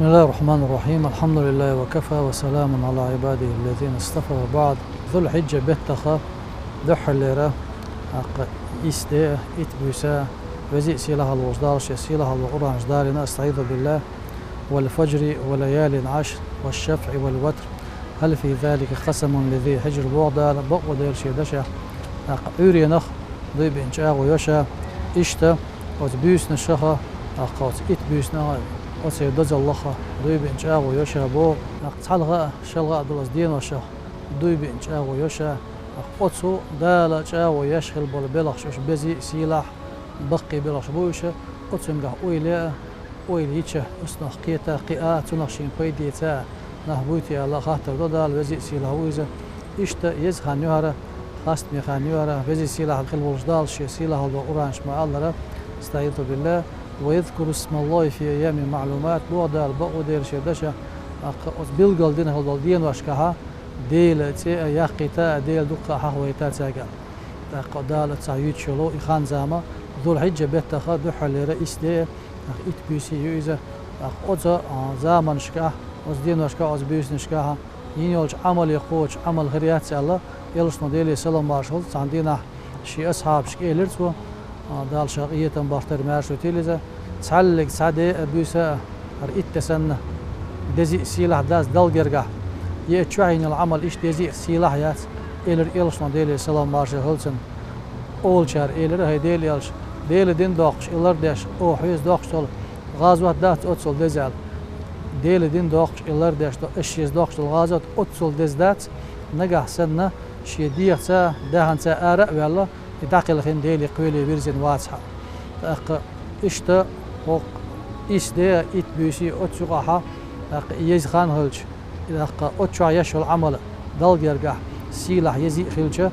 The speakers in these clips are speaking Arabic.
بسم الله الرحمن الرحيم. الحمد لله وكفى وسلام على عباده الذين اصطفى. وبعد ذو الحجة بتخا دحلرة إسداء إتبوسا وزي سيلها الوصدار سيلها القرآن جدارنا أستعيذ بالله والفجر وليال عشر والشفع والوتر هل في ذلك قسم لذي حجر بوغدا بقودير شيدشا أورينخ ضيب إنشاء ويشا إشتا وتبوس نشخة قوت إتبوسنا وسيدز الله ضيب إنشاء ويشا بو تحلغا شلغا دلس دين وشا ضيب إنشاء ويشا قوتسو دالا شا ويشغل بالبلخش وش بزي سيلاح بقي بلخش بوشا قوتسو نقه ويليتشا اسنخ قيتا قيات تنخشين قيديتا نهبوتي الله خاطر دال وزي سيلاح ويزا إشتا يزخان يهارا خاست ميخان يهارا وزي سيلاح القلب والجدال شي سيلاح القرآن شمع الله استعيذ بالله ويذكر اسم الله في أيام معلومات بوغدال بقودير شيدشا بيلقل دين هالدين واشكها ديل تي يقيتا ديل دقة حهويتا تاقا دال تسعيد شلو إخان زاما ذو الحجة بيتخا دحل رئيس دي إتبوسي يوزا أوزا زامن شكاه دين واشكاه بيوس نشكاها ينيولش عمل يقوش عمل خريات الله يلشنا ديلي سلام مارشل عندنا شي أصحاب شكيلرتو دال شقية بارتر مارشو تيليزا تعلق سعدي بيوسا رئيت سنة دزي سيلاح داز دال جرقا يتشعين العمل إيش دزي سيلاح يات إلر إلشنا ديلي سلام مارشل هلسن أول شهر إلر هاي ديلي يلش ديلي دين دوقش إلر داش أو حيز دوقش تول غازوات دات أتصل دزال ديلي دين دوقش إلر داش إشيز دوقش الغازوات أتصل دزدات نجح سنة شيدية تا دهن تا آراء والله يتعقل خين ديلي قويلي بيرزين واسحة تأق إشتا وق إسداء إتبوسي أتسقاحة يزخان هلش تأق أتشع يشو العمل دال جرقح سيلاح يزي خلشة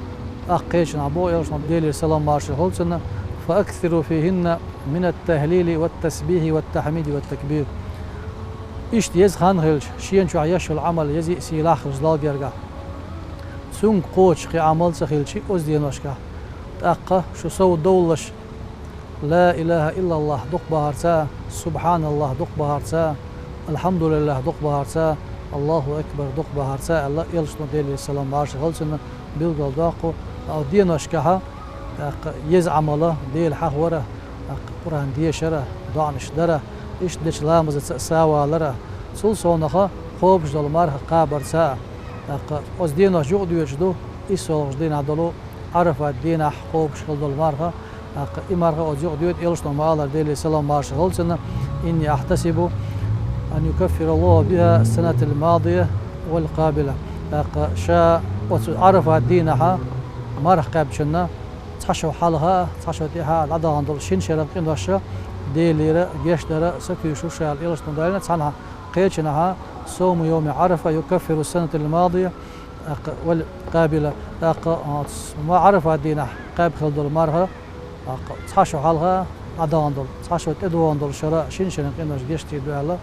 أقيش نعبو يرشنا ديلي سلام مارش هلسنا فأكثروا فيهن من التهليل والتسبيح والتحميد والتكبير إشت يزخان هلش شين شع يشو العمل يزي سيلاح خلش دال جرقح سون قوش قي عمل سخيلشي أزدين وشكا تأقى شو سو دولش لا إله إلا الله دق بهارتا سبحان الله دق بهارتا الحمد لله دق بهارتا الله أكبر دق بهارتا الله يلشنا ديلي السلام مارش غلسنا بيلقل داقو أو دين وشكاها يز عمله ديل حهورة قرآن ديشرة دعنش درة إيش ديش لامزة ساوا لرة سلسونخا خوبش دول مارها قابر سا أز دينه جود يجدو إسوالش دين عدلو عرفت دين حقوق شغل دول مارها إمارها أز جود يلشنا معالر ديلي سلام مارش غلسنا إني أحتسب أن يكفر الله بها السنة الماضية والقابلة شاء عرفت دينها مارح قابشنا تحشو حالها تحشو ديها العدا عندل شين شرق إنوشا ديلي جيش درا سكيشو شال يلشنا داينا تعنها قيتشنها صوم يوم عرفة يكفر السنة الماضية والقابلة ما عرفة دينا قاب خلدل مارها تحشو حالها عداندل تحشو تدواندل شراء شين قيناش جيشتي دوالا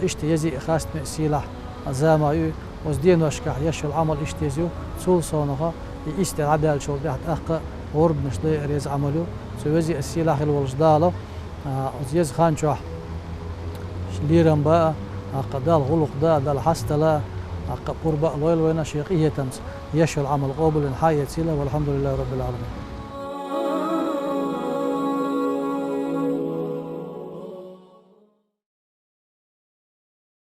اشتي يزي خاست سيلاح زاما يو وزدين وشكح يشو العمل اشتيزيو سول صونها يستي عدال شو بيحت غرب نشطي ريز عملو سوزي السلاح الولجدالة وزيز خان شوح ليرن بقى قدال غلق دال حستلا قرباء لويل وين شيقية تمس يشو العمل قابل حياة سيلا والحمد لله رب العالمين.